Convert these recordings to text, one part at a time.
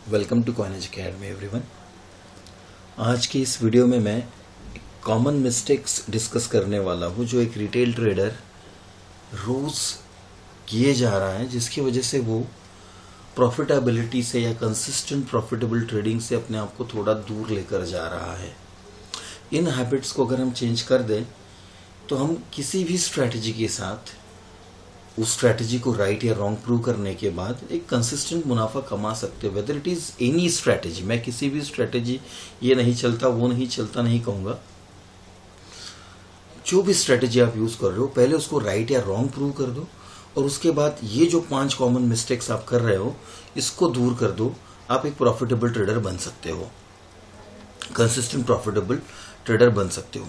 Welcome to Coinage Academy everyone. आज की इस वीडियो में मैं कॉमन मिस्टेक्स डिस्कस करने वाला हूँ जो एक रिटेल ट्रेडर रोज़ किए जा रहा है, जिसकी वजह से वो प्रॉफिटेबिलिटी से या कंसिस्टेंट प्रॉफिटेबल ट्रेडिंग से अपने आप को थोड़ा दूर लेकर जा रहा है। इन हैबिट्स को अगर हम चेंज कर दें तो हम किसी भी स्ट्रैटेजी के साथ उस स्ट्रैटेजी को राइट या रॉन्ग प्रूव करने के बाद एक कंसिस्टेंट मुनाफा कमा सकते हो। Whether it is any strategy, मैं किसी भी स्ट्रैटेजी ये नहीं चलता वो नहीं चलता नहीं कहूँगा। जो भी स्ट्रैटेजी आप यूज़ कर रहे हो पहले उसको राइट या रॉन्ग प्रूव कर दो और उसके बाद ये जो 5 कॉमन मिस्टेक्स आप कर रहे हो इसको दूर कर दो। आप एक प्रॉफिटेबल ट्रेडर बन सकते हो, कंसिस्टेंट प्रॉफिटेबल ट्रेडर बन सकते हो।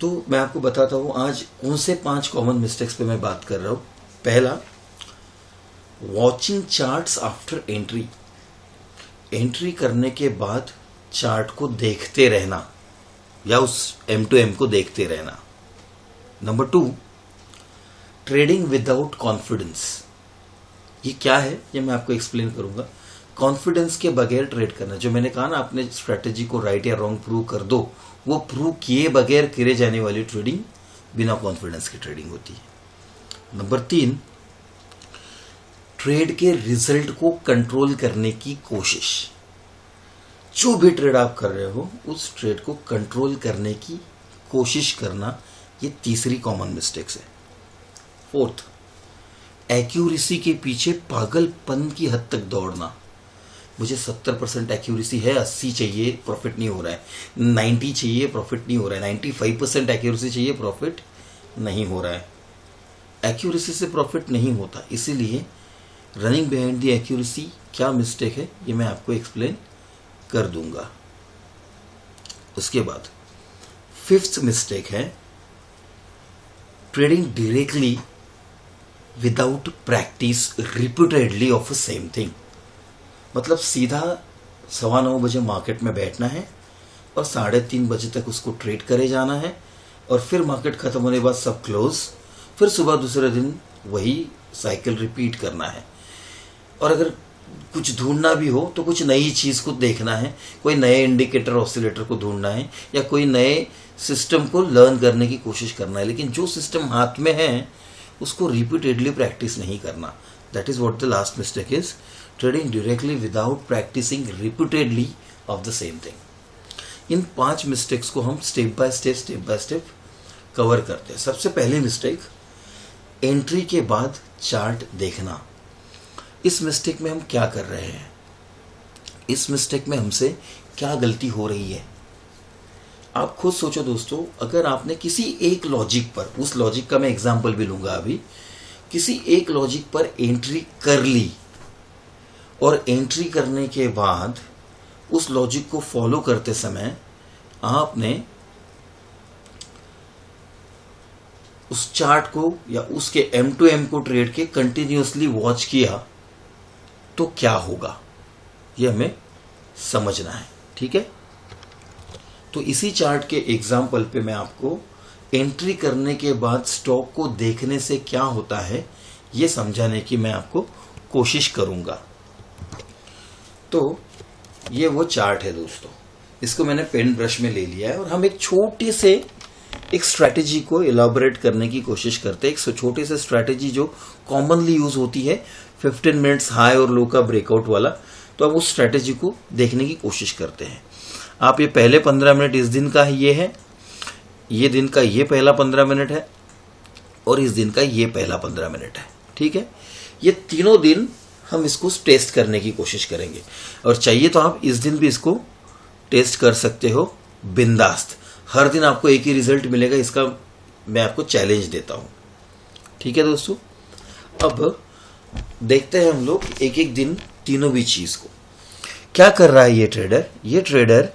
तो मैं आपको बताता हूँ आज कौन से 5 कॉमन मिस्टेक्स पे मैं बात कर रहा हूँ। पहला, watching charts after entry. Entry करने के बाद चार्ट को देखते रहना या उस M2M को देखते रहना। Number 2, trading without confidence. ये क्या है ये मैं आपको एक्सप्लेन करूंगा। कॉन्फिडेंस के बगैर ट्रेड करना, जो मैंने कहा ना, आपने स्ट्रैटेजी को राइट या रॉन्ग प्रूव कर दो, वो प्रूव किए बगैर करे जाने वाली ट्रेडिंग बिना कॉन्फिडेंस की ट्रेडिंग होती है। नंबर 3, ट्रेड के रिजल्ट को कंट्रोल करने की कोशिश। जो भी ट्रेड आप कर रहे हो उस ट्रेड को कंट्रोल करने की कोशिश करना, ये तीसरी कॉमन मिस्टेक्स है। 4th, एक्यूरेसी के पीछे पागलपन की हद तक दौड़ना। मुझे 70% एक्यूरेसी है, 80 चाहिए, प्रॉफिट नहीं हो रहा है। 90 चाहिए, प्रॉफिट नहीं हो रहा है। 95% एक्यूरेसी चाहिए, प्रॉफिट नहीं हो रहा है। एक्यूरेसी से प्रॉफिट नहीं होता, इसीलिए रनिंग बिहाइंड द एक्यूरेसी क्या मिस्टेक है ये मैं आपको एक्सप्लेन कर दूंगा। उसके बाद 5th मिस्टेक है trading directly without practice repeatedly of a same thing. मतलब सीधा 9:15 बजे मार्केट में बैठना है और 3:30 बजे तक उसको ट्रेड करे जाना है और फिर मार्केट खत्म होने के बाद सब क्लोज, फिर सुबह दूसरे दिन वही साइकिल रिपीट करना है। और अगर कुछ ढूंढना भी हो तो कुछ नई चीज़ को देखना है, कोई नए इंडिकेटर ऑसिलेटर को ढूंढना है या कोई नए सिस्टम को लर्न करने की कोशिश करना है। लेकिन जो सिस्टम हाथ में है उसको रिपीटेडली प्रैक्टिस नहीं करना। That is what the last mistake is, trading directly without practicing repeatedly of the same thing. इन 5 मिस्टेक्स को हम स्टेप बाय स्टेप कवर करते हैं। सबसे पहली मिस्टेक, एंट्री के बाद चार्ट देखना। इस मिस्टेक में हम क्या कर रहे हैं, इस मिस्टेक में हमसे क्या गलती हो रही है, आप खुद सोचो दोस्तों। अगर आपने किसी एक लॉजिक पर, उस लॉजिक का मैं एग्जांपल भी लूंगा अभी, किसी एक लॉजिक पर एंट्री कर ली और एंट्री करने के बाद उस लॉजिक को फॉलो करते समय आपने उस चार्ट को या उसके M2M को ट्रेड के कंटिन्यूअसली वॉच किया तो क्या होगा यह हमें समझना है। ठीक है, तो इसी चार्ट के एग्जाम्पल पे मैं आपको एंट्री करने के बाद स्टॉक को देखने से क्या होता है ये समझाने की मैं आपको कोशिश करूंगा। तो ये वो चार्ट है दोस्तों, इसको मैंने पेन ब्रश में ले लिया है और हम एक छोटे से एक स्ट्रैटेजी को इलाबोरेट करने की कोशिश करते हैं। एक छोटे से स्ट्रैटेजी जो कॉमनली यूज होती है, 15 मिनट्स हाई और लो का ब्रेकआउट वाला। तो अब उस स्ट्रैटेजी को देखने की कोशिश करते हैं। आप ये पहले 15 मिनट इस दिन का ये है, ये दिन का ये पहला 15 मिनट है और इस दिन का ये पहला 15 मिनट है। ठीक है, ये तीनों दिन हम इसको टेस्ट करने की कोशिश करेंगे और चाहिए तो आप इस दिन भी इसको टेस्ट कर सकते हो बिंदास्त। हर दिन आपको एक ही रिजल्ट मिलेगा, इसका मैं आपको चैलेंज देता हूं। ठीक है दोस्तों, अब देखते हैं हम लोग एक एक दिन तीनों भी चीज को। क्या कर रहा है ये ट्रेडर? ये ट्रेडर,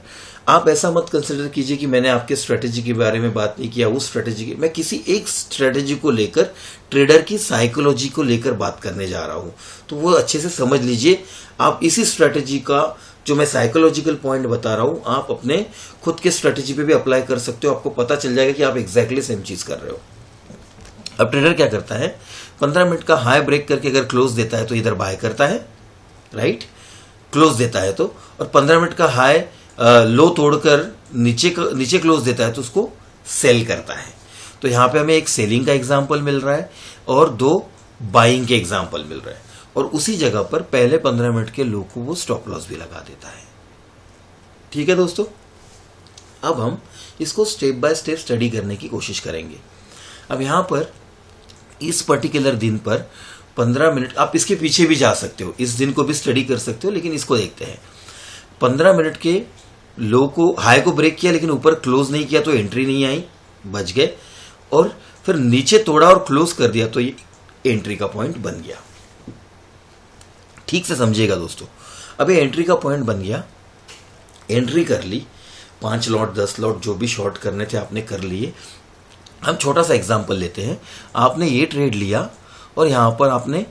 आप ऐसा मत कंसिडर कीजिए कि मैंने आपके स्ट्रेटेजी के बारे में बात नहीं किया, उस स्ट्रेटेजी की, मैं किसी एक स्ट्रेटेजी को लेकर, ट्रेडर की साइकोलॉजी को लेकर बात करने जा रहा हूं। तो वो अच्छे से समझ लीजिए। आप इसी स्ट्रेटेजी का जो मैं साइकोलॉजिकल पॉइंट बता रहा हूं आप अपने खुद के स्ट्रेटेजी पे भी अप्लाई कर सकते हो। आपको पता चल जाएगा कि आप एग्जैक्टली सेम चीज कर रहे हो। अब ट्रेडर क्या करता है, 15 मिनट का हाई ब्रेक करके अगर क्लोज देता है तो इधर बाय करता है, राइट। क्लोज देता है तो, और 15 मिनट का हाई लो तोड़कर नीचे क्लोज देता है तो उसको सेल करता है। तो यहां पे हमें एक सेलिंग का एग्जांपल मिल रहा है और 2 बाइंग के एग्जांपल मिल रहा है, और उसी जगह पर पहले 15 मिनट के लो को वो स्टॉप लॉस भी लगा देता है। ठीक है दोस्तों, अब हम इसको स्टेप बाय स्टेप स्टडी करने की कोशिश करेंगे। अब यहां पर इस पर्टिकुलर दिन पर 15 मिनट, आप इसके पीछे भी जा सकते हो, इस दिन को भी स्टडी कर सकते हो, लेकिन इसको देखते हैं। 15 मिनट के लो को, हाई को ब्रेक किया लेकिन ऊपर क्लोज नहीं किया तो एंट्री नहीं आई, बच गए, और फिर नीचे तोड़ा और क्लोज कर दिया तो ये एंट्री का पॉइंट बन गया। ठीक से समझिएगा दोस्तों, अब ये एंट्री का पॉइंट बन गया, एंट्री कर ली, 5 लॉट 10 लॉट जो भी शॉर्ट करने थे आपने कर लिए। हम छोटा सा एग्जांपल लेते हैं, आपने ये ट्रेड लिया और यहां पर आपने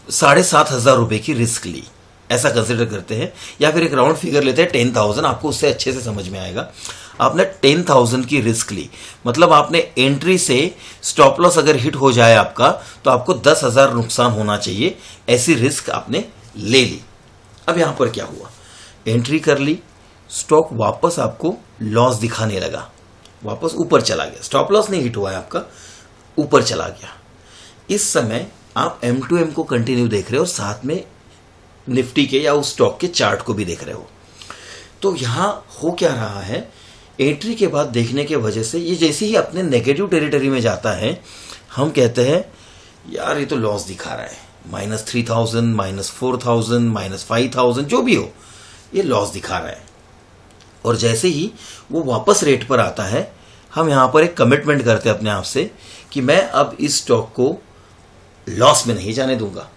7,500 रुपए की रिस्क ली, ऐसा कंसिडर करते हैं, या फिर एक राउंड फिगर लेते हैं 10,000, आपको उससे अच्छे से समझ में आएगा। आपने 10,000 की रिस्क ली, मतलब आपने एंट्री से स्टॉप लॉस अगर हिट हो जाए आपका तो आपको 10,000 नुकसान होना चाहिए, ऐसी रिस्क आपने ले ली। अब यहां पर क्या हुआ, एंट्री कर ली, स्टॉक वापस आपको लॉस दिखाने लगा, वापस ऊपर चला गया, स्टॉप लॉस नहीं हिट हुआ है आपका, ऊपर चला गया। इस समय आप M2M को कंटिन्यू देख रहे हो और साथ में निफ्टी के या उस स्टॉक के चार्ट को भी देख रहे हो। तो यहां हो क्या रहा है, एंट्री के बाद देखने के वजह से ये जैसे ही अपने नेगेटिव टेरिटरी में जाता है, हम कहते हैं यार ये तो लॉस दिखा रहा है, -3,000, -4,000, -5,000 जो भी हो, ये लॉस दिखा रहा है। और जैसे ही वो वापस रेट पर आता है, हम यहां पर एक कमिटमेंट करते हैं अपने आप से कि मैं अब इस स्टॉक को लॉस में नहीं जाने दूंगा।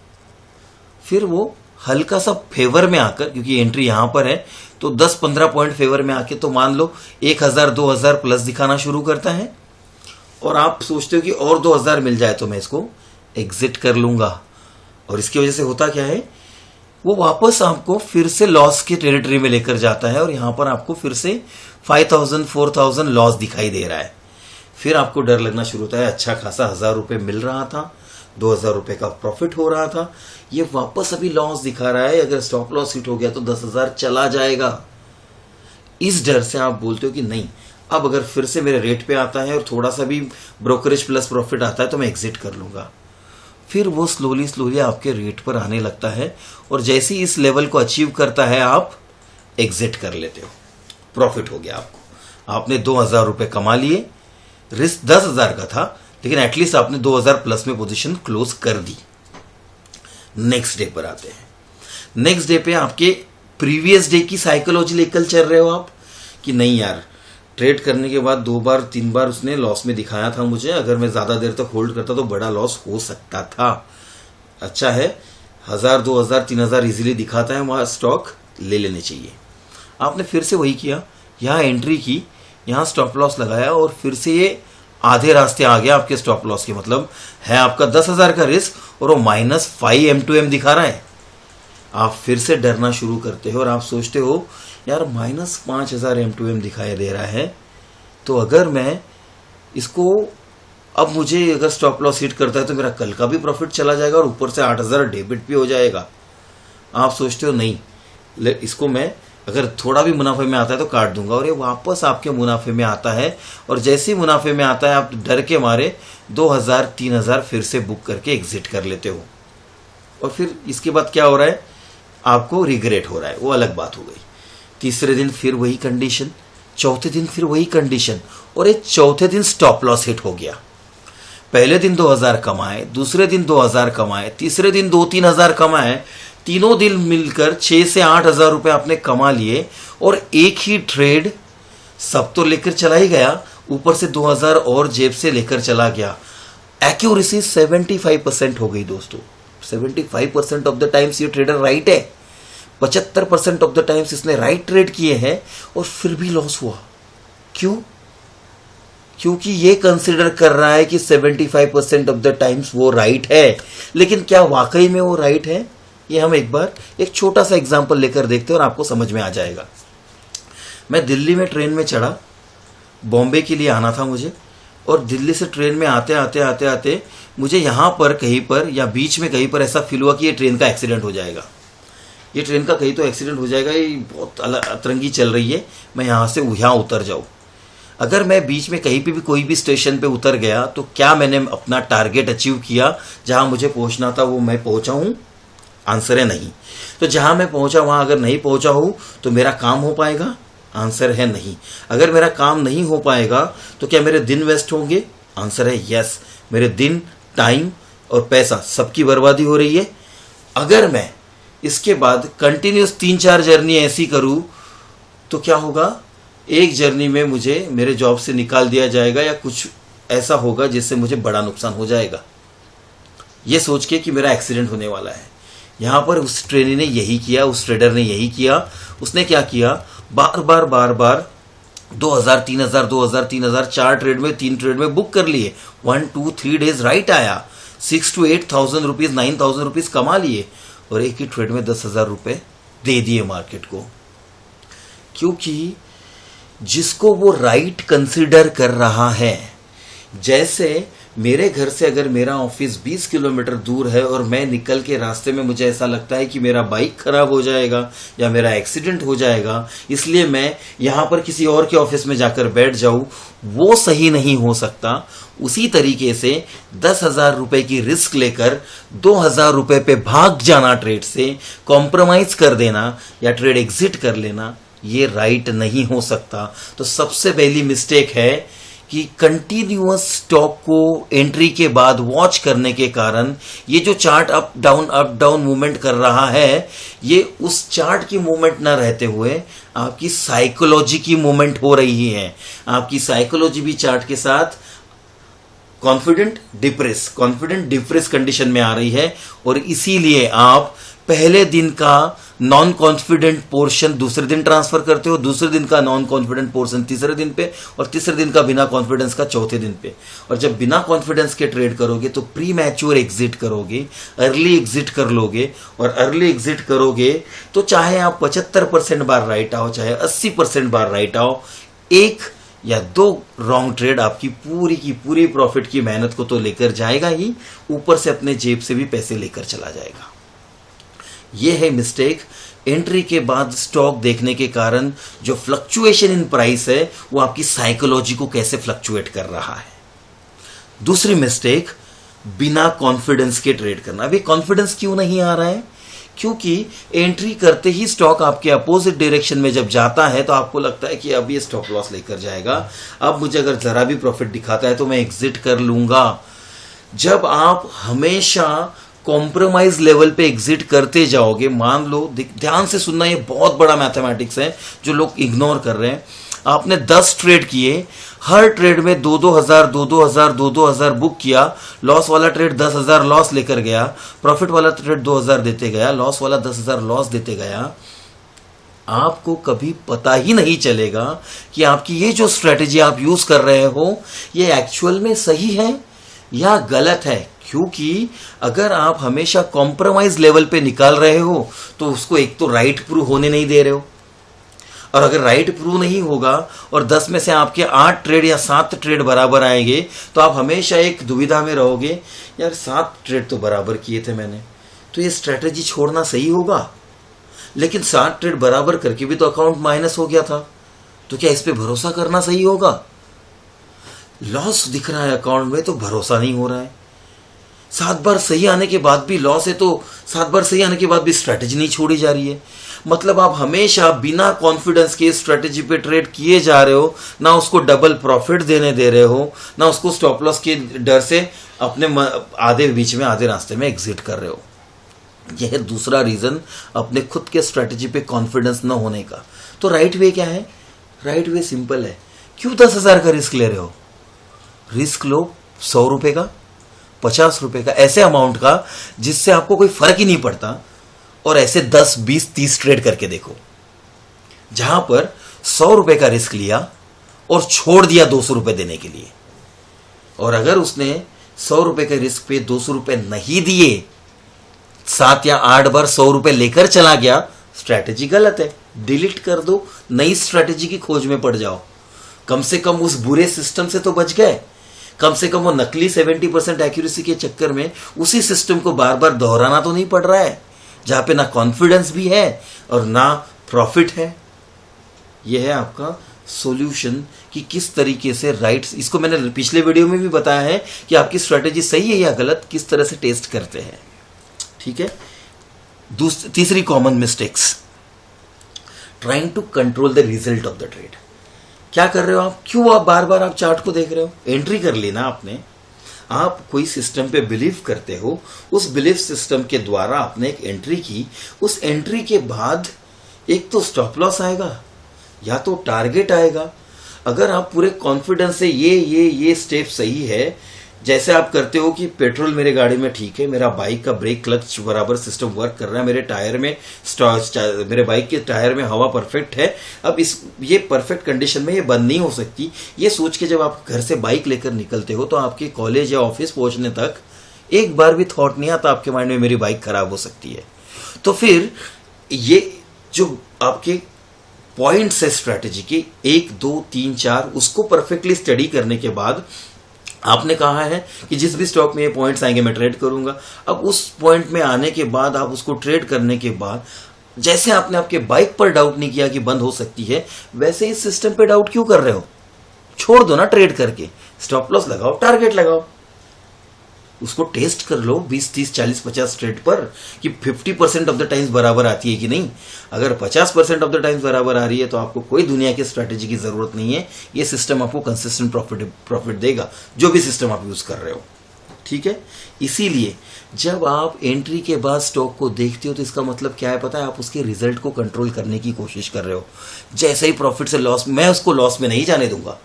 फिर वो हल्का सा फेवर में आकर, क्योंकि एंट्री यहां पर है तो 10-15 पॉइंट फेवर में आके तो मान लो 1,000-2,000 प्लस दिखाना शुरू करता है, और आप सोचते हो कि और 2,000 मिल जाए तो मैं इसको एग्जिट कर लूंगा। और इसकी वजह से होता क्या है, वो वापस आपको फिर से लॉस की टेरिटरी में लेकर जाता है, और यहां पर आपको फिर से 5,000-4,000 लॉस दिखाई दे रहा है। फिर आपको डर लगना शुरू होता है, अच्छा खासा 1,000 रुपए मिल रहा था, 2,000 रुपए का प्रॉफिट हो रहा था, ये वापस अभी लॉस दिखा रहा है, अगर स्टॉप लॉस हिट हो गया तो 10,000 चला जाएगा। इस डर से आप बोलते हो कि नहीं, अब अगर फिर से मेरे रेट पे आता है और थोड़ा सा भी ब्रोकरेज प्लस प्रॉफिट आता है तो मैं एग्जिट कर लूंगा। फिर वो स्लोली आपके रेट पर आने लगता है, और जैसे ही इस लेवल को अचीव करता है आप एग्जिट कर लेते हो, प्रॉफिट हो गया आपको, आपने 2,000 रुपए कमा लिए, रिस्क 10,000 का था, लेकिन एटलीस्ट आपने 2,000 प्लस में पोजीशन क्लोज कर दी। नेक्स्ट डे पर आते हैं, नेक्स्ट डे पे आपके प्रीवियस डे की साइकोलॉजी लेकर चल रहे हो आप कि नहीं यार, ट्रेड करने के बाद 2 बार 3 बार उसने लॉस में दिखाया था मुझे, अगर मैं ज्यादा देर तक होल्ड करता तो बड़ा लॉस हो सकता था, अच्छा है 1,000 2,000 3,000 इजीली दिखाता है, वहां स्टॉक ले लेने चाहिए। आपने फिर से वही किया, यहां एंट्री की, यहां स्टॉप लॉस लगाया, और फिर से ये आधे रास्ते आ गया आपके स्टॉप लॉस के, मतलब है आपका 10,000 का रिस्क और वो -5 M2M दिखा रहा है। आप फिर से डरना शुरू करते हो और आप सोचते हो यार -5,000 M2M दिखाई दे रहा है, तो अगर मैं इसको, अब मुझे अगर स्टॉप लॉस हिट करता है तो मेरा कल का भी प्रॉफिट चला जाएगा और ऊपर से 8,000 डेबिट भी हो जाएगा। आप सोचते हो नहीं, इसको मैं अगर थोड़ा भी मुनाफे में आता है तो काट दूंगा, और ये वापस आपके मुनाफे में आता है, और जैसे ही मुनाफे में आता है आप डर के मारे 2,000 3,000 फिर से बुक करके एग्जिट कर लेते हो। और फिर इसके बाद क्या हो रहा है, आपको रिग्रेट हो रहा है, वो अलग बात हो गई। तीसरे दिन फिर वही कंडीशन, चौथे दिन फिर वही कंडीशन, और ये चौथे दिन स्टॉप लॉस हिट हो गया। पहले दिन 2,000 कमाए, दूसरे दिन 2,000 कमाए, तीसरे दिन 2-3,000 कमाए, तीनों दिन मिलकर 6 से 8,000 रुपए आपने कमा लिए, और एक ही ट्रेड सब तो लेकर चला ही गया, ऊपर से 2,000 और जेब से लेकर चला गया। एक्यूरेसी 75% हो गई दोस्तों। 75% ऑफ द टाइम्स ये ट्रेडर राइट है, 75% ऑफ द टाइम्स इसने राइट ट्रेड किए हैं, और फिर भी लॉस हुआ। क्यों? क्योंकि ये कंसिडर कर रहा है कि 75% ऑफ द टाइम्स वो राइट है। लेकिन क्या वाकई में वो राइट है? ये हम एक बार एक छोटा सा एग्जांपल लेकर देखते हैं और आपको समझ में आ जाएगा। मैं दिल्ली में ट्रेन में चढ़ा, बॉम्बे के लिए आना था मुझे, और दिल्ली से ट्रेन में आते आते मुझे यहां पर कहीं पर या बीच में कहीं पर ऐसा फील हुआ कि ये ट्रेन का एक्सीडेंट हो जाएगा। ये ट्रेन का कहीं तो एक्सीडेंट हो जाएगा, ये बहुत अतरंगी चल रही है, मैं यहाँ से यहाँ उतर जाऊँ। अगर मैं बीच में कहीं पे भी कोई भी स्टेशन पे उतर गया तो क्या मैंने अपना टारगेट अचीव किया, जहां मुझे पहुंचना था वो मैं पहुंचा हूं? आंसर है नहीं। तो जहां मैं पहुंचा वहां अगर नहीं पहुंचा हूं तो मेरा काम हो पाएगा? आंसर है नहीं। अगर मेरा काम नहीं हो पाएगा तो क्या मेरे दिन वेस्ट होंगे? आंसर है यस। मेरे दिन, टाइम और पैसा सबकी बर्बादी हो रही है। अगर मैं इसके बाद कंटिन्यूस 3-4 जर्नी ऐसी करूं तो क्या होगा? एक जर्नी में मुझे मेरे जॉब से निकाल दिया जाएगा या कुछ ऐसा होगा जिससे मुझे बड़ा नुकसान हो जाएगा, ये सोच के कि मेरा एक्सीडेंट होने वाला है। यहां पर उस ट्रेनी ने यही किया, उस ट्रेडर ने यही किया। उसने क्या किया? बार बार 2000, 3000, 2000, 3000 4 ट्रेड में, 3 ट्रेड में बुक कर लिए। 1, 2, 3 डेज राइट आया, 6 to 8,000 रुपीज, 9,000 रुपीज कमा लिए और एक ही ट्रेड में 10,000 रुपए दे दिए मार्केट को। क्योंकि जिसको वो राइट कंसिडर कर रहा है, जैसे मेरे घर से अगर मेरा ऑफिस 20 किलोमीटर दूर है और मैं निकल के रास्ते में मुझे ऐसा लगता है कि मेरा बाइक खराब हो जाएगा या मेरा एक्सीडेंट हो जाएगा, इसलिए मैं यहां पर किसी और के ऑफिस में जाकर बैठ जाऊं, वो सही नहीं हो सकता। उसी तरीके से 10,000 रुपए की रिस्क लेकर 2,000 रुपए पे भाग जाना, ट्रेड से कॉम्प्रोमाइज कर देना या ट्रेड एग्जिट कर लेना, ये राइट नहीं हो सकता। तो सबसे पहली मिस्टेक है कि कंटिन्यूअस स्टॉक को एंट्री के बाद वॉच करने के कारण ये जो चार्ट अप डाउन मूवमेंट कर रहा है, ये उस चार्ट की मूवमेंट ना रहते हुए आपकी साइकोलॉजी की मूवमेंट हो रही है। आपकी साइकोलॉजी भी चार्ट के साथ कॉन्फिडेंट डिप्रेस कंडीशन में आ रही है और इसीलिए आप पहले दिन का नॉन कॉन्फिडेंट पोर्शन दूसरे दिन ट्रांसफर करते हो, दूसरे दिन का नॉन कॉन्फिडेंट पोर्शन तीसरे दिन पे और तीसरे दिन का बिना कॉन्फिडेंस का चौथे दिन पे। और जब बिना कॉन्फिडेंस के ट्रेड करोगे तो प्री मैच्योर एग्जिट करोगे, अर्ली एग्जिट कर लोगे और अर्ली एग्जिट करोगे तो चाहे आप 75% बार राइट आओ, चाहे 80% बार राइट आओ, 1 या 2 रॉन्ग ट्रेड आपकी पूरी की पूरी प्रॉफिट की मेहनत को तो लेकर जाएगा ही, ऊपर से अपने जेब से भी पैसे लेकर चला जाएगा। यह है मिस्टेक। एंट्री के बाद स्टॉक देखने के कारण जो फ्लक्चुएशन इन प्राइस है वो आपकी साइकोलॉजी को कैसे फ्लक्चुएट कर रहा है। दूसरी मिस्टेक, बिना कॉन्फिडेंस के ट्रेड करना। अभी कॉन्फिडेंस क्यों नहीं आ रहा है? क्योंकि एंट्री करते ही स्टॉक आपके अपोजिट डायरेक्शन में जब जाता है तो आपको लगता है कि अब ये स्टॉप लॉस लेकर जाएगा, अब मुझे अगर जरा भी प्रॉफिट दिखाता है तो मैं एग्जिट कर लूंगा। जब आप हमेशा कॉम्प्रोमाइज लेवल पे एग्जिट करते जाओगे, मान लो, ध्यान से सुनना, ये बहुत बड़ा मैथमेटिक्स है जो लोग इग्नोर कर रहे हैं। आपने 10 ट्रेड किए, हर ट्रेड में 2,000 बुक किया, लॉस वाला ट्रेड 10,000 लॉस लेकर गया, प्रॉफिट वाला ट्रेड 2,000 देते गया, लॉस वाला 10,000 लॉस देते गया। आपको कभी पता ही नहीं चलेगा कि आपकी ये जो स्ट्रेटेजी आप यूज कर रहे हो ये एक्चुअल में सही है या गलत है। क्योंकि अगर आप हमेशा कॉम्प्रोमाइज लेवल पे निकाल रहे हो तो उसको एक तो राइट प्रूव होने नहीं दे रहे हो, और अगर राइट प्रूव नहीं होगा और 10 में से आपके 8 ट्रेड या 7 ट्रेड बराबर आएंगे तो आप हमेशा एक दुविधा में रहोगे, यार 7 ट्रेड तो बराबर किए थे मैंने, तो ये स्ट्रेटेजी छोड़ना सही होगा, लेकिन 7 ट्रेड बराबर करके भी तो अकाउंट माइनस हो गया था, तो क्या इस पे भरोसा करना सही होगा? लॉस दिख रहा है अकाउंट में तो भरोसा नहीं हो रहा है। 7 बार सही आने के बाद भी लॉस है तो 7 बार सही आने के बाद भी स्ट्रेटेजी नहीं छोड़ी जा रही है। मतलब आप हमेशा बिना कॉन्फिडेंस के स्ट्रेटेजी पे ट्रेड किए जा रहे हो, ना उसको डबल प्रॉफिट देने दे रहे हो, ना उसको स्टॉप लॉस के डर से अपने आधे बीच में आधे रास्ते में एग्जिट कर रहे हो। यह है दूसरा रीजन अपने खुद के स्ट्रेटेजी पे कॉन्फिडेंस न होने का। तो राइट वे क्या है? राइट वे सिंपल है। क्यों 10,000 का रिस्क ले रहे हो? रिस्क लो 100 रुपए का, 50 रुपए का, ऐसे अमाउंट का जिससे आपको कोई फर्क ही नहीं पड़ता, और ऐसे 10, 20, 30 ट्रेड करके देखो, जहां पर 100 रुपए का रिस्क लिया और छोड़ दिया 200 रुपए देने के लिए। और अगर उसने 100 रुपए के रिस्क पे 200 रुपए नहीं दिए, 7 या 8 बार 100 रुपए लेकर चला गया, स्ट्रैटेजी गलत है, डिलीट कर दो, नई स्ट्रैटेजी की खोज में पड़ जाओ। कम से कम उस बुरे सिस्टम से तो बच गए, कम से कम वो नकली 70% एक्यूरेसी के चक्कर में उसी सिस्टम को बार बार दोहराना तो नहीं पड़ रहा है। जहां पे ना कॉन्फिडेंस भी है और ना प्रॉफिट है। यह है आपका सॉल्यूशन कि किस तरीके से राइट्स, इसको मैंने पिछले वीडियो में भी बताया है कि आपकी स्ट्रेटेजी सही है या गलत, किस तरह से टेस्ट करते हैं। ठीक है। तीसरी common mistakes, trying to control the result of the trade. क्या कर रहे हो आप? क्यों आप बार बार आप चार्ट को देख रहे हो? एंट्री कर लेना आपने। आप कोई सिस्टम पे बिलीव करते हो, उस बिलीफ सिस्टम के द्वारा आपने एक एंट्री की, उस एंट्री के बाद एक तो स्टॉप लॉस आएगा या तो टारगेट आएगा। अगर आप पूरे कॉन्फिडेंस से ये स्टेप सही है, जैसे आप करते हो कि पेट्रोल मेरे गाड़ी में ठीक है, मेरा बाइक का ब्रेक क्लच बराबर सिस्टम वर्क कर रहा है, मेरे टायर में मेरे बाइक के टायर में हवा परफेक्ट है, अब ये परफेक्ट कंडीशन में ये बंद नहीं हो सकती। ये सोच के जब आप घर से बाइक लेकर निकलते हो तो आपके कॉलेज या ऑफिस पहुंचने तक एक बार भी थॉट नहीं आता आपके माइंड में मेरी बाइक खराब हो सकती है। तो फिर ये जो आपके पॉइंट्स है स्ट्रैटेजी के 1 2 3 4, उसको परफेक्टली स्टडी करने के बाद आपने कहा है कि जिस भी स्टॉक में ये पॉइंट्स आएंगे मैं ट्रेड करूंगा। अब उस पॉइंट में आने के बाद आप उसको ट्रेड करने के बाद, जैसे आपने आपके बाइक पर डाउट नहीं किया कि बंद हो सकती है, वैसे इस सिस्टम पे डाउट क्यों कर रहे हो? छोड़ दो ना ट्रेड करके, स्टॉप लॉस लगाओ, टारगेट लगाओ, उसको टेस्ट कर लो 20 30 40 50 ट्रेड पर कि 50% ऑफ द टाइम्स बराबर आती है कि नहीं। अगर 50% ऑफ द टाइम्स बराबर आ रही है तो आपको कोई दुनिया की स्ट्रैटेजी की जरूरत नहीं है। ये सिस्टम आपको कंसिस्टेंट प्रॉफिट देगा, जो भी सिस्टम आप यूज कर रहे हो। ठीक है। इसीलिए जब आप एंट्री के बाद स्टॉक को देखते हो तो इसका मतलब क्या है पता है? आप उसके रिजल्ट को कंट्रोल करने की कोशिश कर रहे हो। जैसे ही प्रॉफिट से लॉस, मैं उसको लॉस में नहीं जाने दूंगा।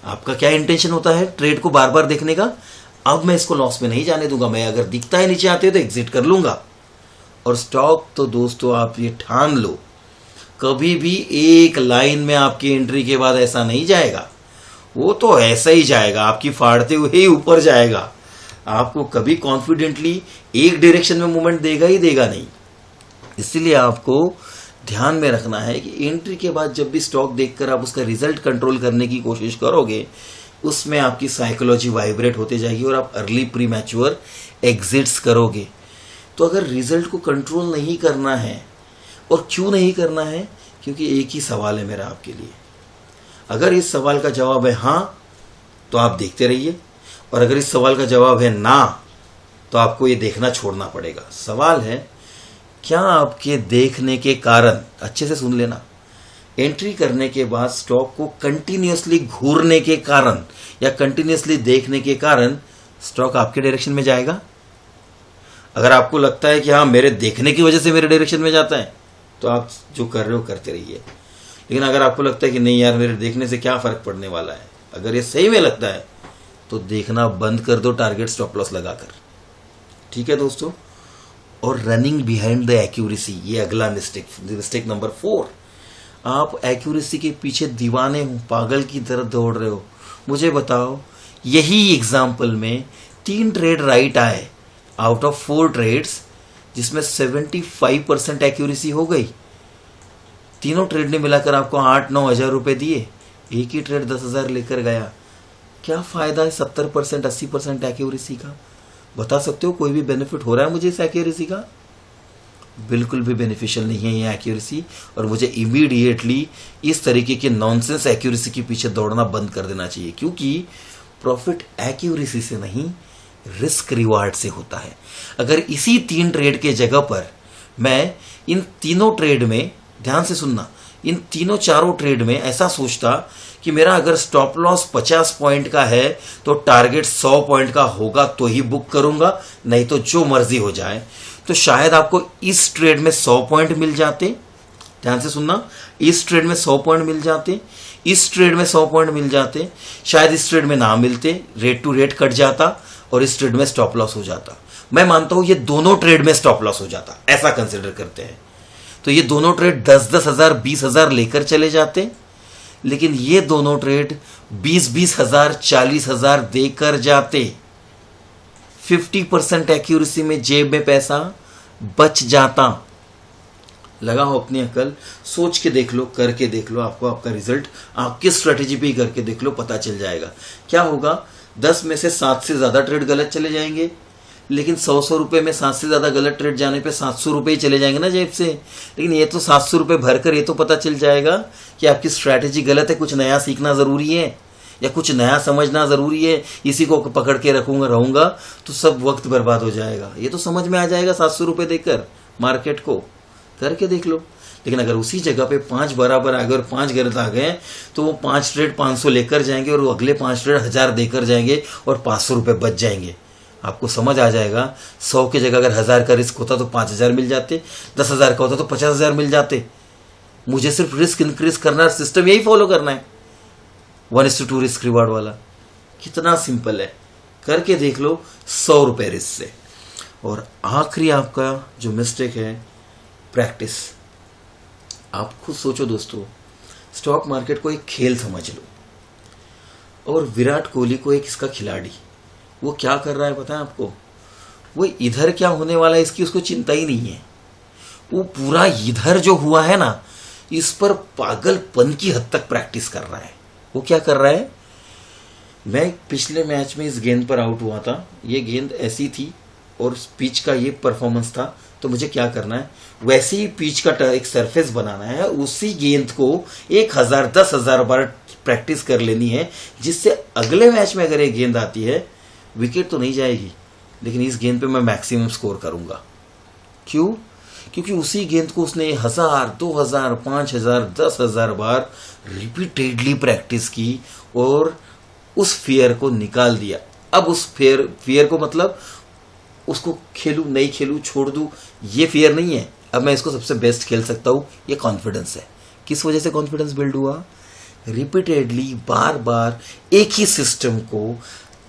आपका क्या इंटेंशन होता है ट्रेड को बार बार देखने का? अब मैं इसको लॉस में नहीं जाने दूंगा, मैं अगर दिखता है नीचे आते हो तो एग्जिट कर लूंगा। और स्टॉक तो दोस्तों आप ये ठान लो, कभी भी एक लाइन में आपकी एंट्री के बाद ऐसा नहीं जाएगा, वो तो ऐसा ही जाएगा, आपकी फाड़ते हुए ही ऊपर जाएगा। आपको कभी कॉन्फिडेंटली एक डायरेक्शन में मूवमेंट देगा ही देगा नहीं। इसलिए आपको ध्यान में रखना है कि एंट्री के बाद जब भी स्टॉक देखकर आप उसका रिजल्ट कंट्रोल करने की कोशिश करोगे, उसमें आपकी साइकोलॉजी वाइब्रेट होते जाएगी और आप अर्ली प्री मैच्योर एग्जिट्स करोगे। तो अगर रिजल्ट को कंट्रोल नहीं करना है, और क्यों नहीं करना है? क्योंकि एक ही सवाल है मेरा आपके लिए। अगर इस सवाल का जवाब है हाँ तो आप देखते रहिए, और अगर इस सवाल का जवाब है ना तो आपको ये देखना छोड़ना पड़ेगा। सवाल है क्या आपके देखने के कारण, अच्छे से सुन लेना, एंट्री करने के बाद स्टॉक को कंटिन्यूअसली घूरने के कारण या कंटिन्यूअसली देखने के कारण स्टॉक आपके डायरेक्शन में जाएगा? अगर आपको लगता है कि हाँ मेरे देखने की वजह से मेरे डायरेक्शन में जाता है, तो आप जो कर रहे हो करते रहिए। लेकिन अगर आपको लगता है कि नहीं यार मेरे देखने से क्या फर्क पड़ने वाला है, अगर ये सही में लगता है तो देखना बंद कर दो टारगेट स्टॉप लॉस लगाकर। ठीक है दोस्तों। और रनिंग बिहाइंड द एक्यूरेसी, ये अगला मिस्टेक नंबर 4। आप एक्यूरेसी के पीछे दीवाने हो, पागल की तरह दौड़ रहे हो। मुझे बताओ, यही एग्जाम्पल में 3 ट्रेड राइट आए आउट ऑफ 4 ट्रेड्स, जिसमें 75% एक्यूरेसी हो गई। तीनों ट्रेड ने मिलाकर आपको 8-9 हज़ार रुपए दिए, एक ही ट्रेड 10,000 लेकर गया। क्या फायदा है 70% 80% एक्यूरेसी का? बता सकते हो कोई भी बेनिफिट हो रहा है मुझे इस एक्यूरेसी का? बिल्कुल भी बेनिफिशियल नहीं है ये एक्यूरेसी, और मुझे इमीडिएटली इस तरीके के नॉनसेंस एक्यूरेसी के पीछे दौड़ना बंद कर देना चाहिए। क्योंकि प्रॉफिट एक्यूरेसी से नहीं, रिस्क रिवार्ड से होता है। अगर इसी 3 ट्रेड के जगह पर मैं इन तीनों ट्रेड में, ध्यान से सुनना, इन तीनों चारों ट्रेड में ऐसा सोचता कि मेरा अगर स्टॉप लॉस 50 पॉइंट का है तो टारगेट 100 पॉइंट का होगा तो ही बुक करूंगा, नहीं तो जो मर्जी हो जाए, तो शायद आपको इस ट्रेड में 100 पॉइंट मिल जाते। ध्यान से सुनना, इस ट्रेड में 100 पॉइंट मिल जाते, इस ट्रेड में 100 पॉइंट मिल जाते, शायद इस ट्रेड में ना मिलते, रेट टू रेट कट जाता और इस ट्रेड में स्टॉप लॉस हो जाता। मैं मानता हूं ये दोनों ट्रेड में स्टॉप लॉस हो जाता, ऐसा कंसिडर करते हैं। तो ये दोनों ट्रेड 10-10 हज़ार 20 हज़ार लेकर चले जाते, लेकिन ये दोनों ट्रेड 20-20 हज़ार 40 हज़ार देकर जाते। 50% एक्यूरेसी में जेब में पैसा बच जाता। लगाओ अपनी अकल, सोच के देख लो, करके देख लो, आपको आपका रिजल्ट आपकी स्ट्रेटेजी पे ही करके देख लो, पता चल जाएगा क्या होगा। 10 में से 7 से ज्यादा ट्रेड गलत चले जाएंगे, लेकिन 100 रुपए में 7 से ज्यादा गलत ट्रेड जाने पे 700 रुपए ही चले जाएंगे ना जेब से। लेकिन ये तो 700 रुपए भरकर ये तो पता चल जाएगा कि आपकी स्ट्रैटेजी गलत है, कुछ नया सीखना जरूरी है या कुछ नया समझना जरूरी है। इसी को पकड़ के रहूंगा तो सब वक्त बर्बाद हो जाएगा। ये तो समझ में आ जाएगा 700 रुपए देकर मार्केट को करके देख लो। लेकिन अगर उसी जगह पे 5 बराबर आ गए और 5 गलत आ गए तो वो 5 ट्रेड 500 लेकर जाएंगे और वो अगले 5 ट्रेड 1000 देकर जाएंगे और 500 रुपए बच जाएंगे। आपको समझ आ जाएगा 100 की जगह अगर 1000 का रिस्क होता तो 5000 मिल जाते, 10,000 का होता तो 50,000 मिल जाते। मुझे सिर्फ रिस्क इंक्रीज करना, सिस्टम यही फॉलो करना है, 1:2 रिस्क रिवार्ड वाला। कितना सिंपल है, करके देख लो 100 रुपए रिस्क से। और आखिरी आपका जो मिस्टेक है प्रैक्टिस। आप खुद सोचो दोस्तों, स्टॉक मार्केट को एक खेल समझ लो और विराट कोहली को एक इसका खिलाड़ी, वो क्या कर रहा है पता है आपको? वो इधर क्या होने वाला है इसकी उसको चिंता ही नहीं है। वो पूरा इधर जो हुआ है ना, इस पर पागलपन की हद तक प्रैक्टिस कर रहा है। वो क्या कर रहा है, मैं पिछले मैच में इस गेंद पर आउट हुआ था, ये गेंद ऐसी थी और पिच का ये परफॉर्मेंस था, तो मुझे क्या करना है, वैसे ही पिच का एक सरफेस बनाना है, उसी गेंद को 1000 10,000 बार प्रैक्टिस कर लेनी है, जिससे अगले मैच में अगर ये गेंद आती है, विकेट तो नहीं जाएगी लेकिन इस गेंद पे मैं मैक्सिमम स्कोर करूंगा। क्यों? क्योंकि उसी गेंद को उसने 1000 2000 5000 10,000 बार रिपीटेडली प्रैक्टिस की और उस फियर को निकाल दिया। अब उस फियर को मतलब उसको खेलूं नहीं खेलूं छोड़ दूं, ये फियर नहीं है। अब मैं इसको सबसे बेस्ट खेल सकता हूं, ये कॉन्फिडेंस है। किस वजह से कॉन्फिडेंस बिल्ड हुआ? रिपीटेडली बार बार एक ही सिस्टम को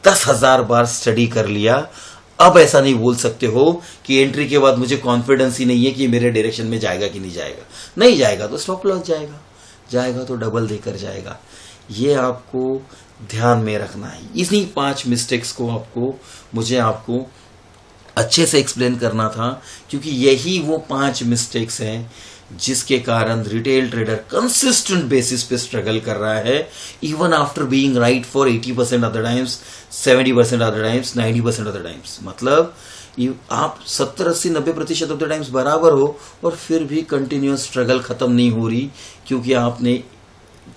10,000 बार स्टडी कर लिया। अब ऐसा नहीं बोल सकते हो कि एंट्री के बाद मुझे कॉन्फिडेंस ही नहीं है कि मेरे डायरेक्शन में जाएगा कि नहीं जाएगा। नहीं जाएगा तो स्टॉप लॉस जाएगा, जाएगा तो डबल देकर जाएगा। ये आपको ध्यान में रखना है। इन्हीं 5 मिस्टेक्स को मुझे आपको अच्छे से एक्सप्लेन करना था, क्योंकि यही वो 5 मिस्टेक्स हैं जिसके कारण रिटेल ट्रेडर कंसिस्टेंट बेसिस पे स्ट्रगल कर रहा है, even after being right for 80% of the times, 70% of the times, 90% of the times. मतलब आप 70 80 90% ऑफ द टाइम्स बराबर हो और फिर भी कंटिन्यूअस स्ट्रगल खत्म नहीं हो रही, क्योंकि आपने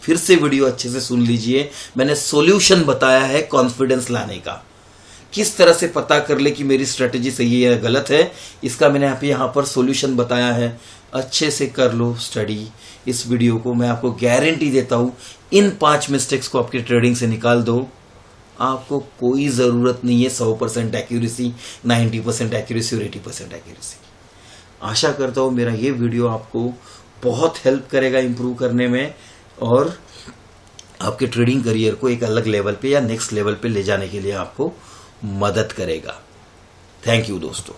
फिर से वीडियो अच्छे से सुन लीजिए। मैंने सॉल्यूशन बताया है कॉन्फिडेंस लाने का, किस तरह से पता कर ले कि मेरी स्ट्रेटेजी सही है या गलत है, इसका मैंने यहाँ पर सॉल्यूशन बताया है। अच्छे से कर लो स्टडी इस वीडियो को। मैं आपको गारंटी देता हूं इन 5 मिस्टेक्स को आपकी ट्रेडिंग से निकाल दो, आपको कोई जरूरत नहीं है 100% एक्यूरेसी, 90% एक्यूरेसी और 80% एक्यूरेसी। आशा करता हूं मेरा ये वीडियो आपको बहुत हेल्प करेगा इंप्रूव करने में और आपके ट्रेडिंग करियर को एक अलग लेवल पे या नेक्स्ट लेवल पे ले जाने के लिए आपको मदद करेगा। थैंक यू दोस्तों।